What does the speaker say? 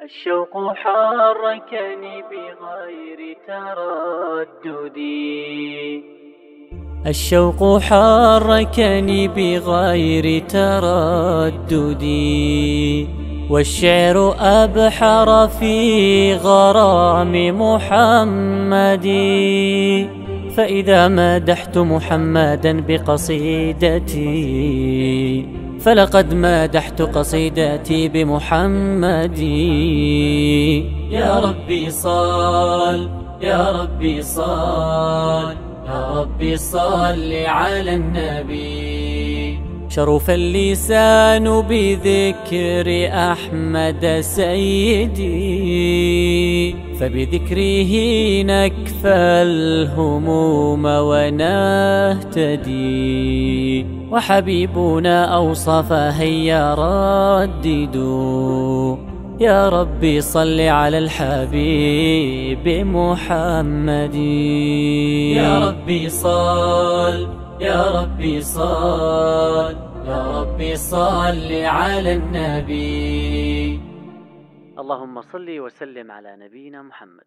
الشوق حركني بغير تردد. الشوق حركني بغير تردد، والشعر أبحر في غرام محمد. فإذا مدحت محمدا بقصيدتي فلقد مدحت قصيدتي بمحمد. يا ربي صل، يا ربي صل، يا ربي صل على النبي. شرف اللسان بذكر أحمد سيدي، فبذكره نكفى الهموم ونهتدي. وحبيبنا أوصى فهيا رددوا، يا ربي صل على الحبيب محمد. يا ربي صل، يا ربي صل، يا ربي صل على النبي. اللهم صل وسلم على نبينا محمد.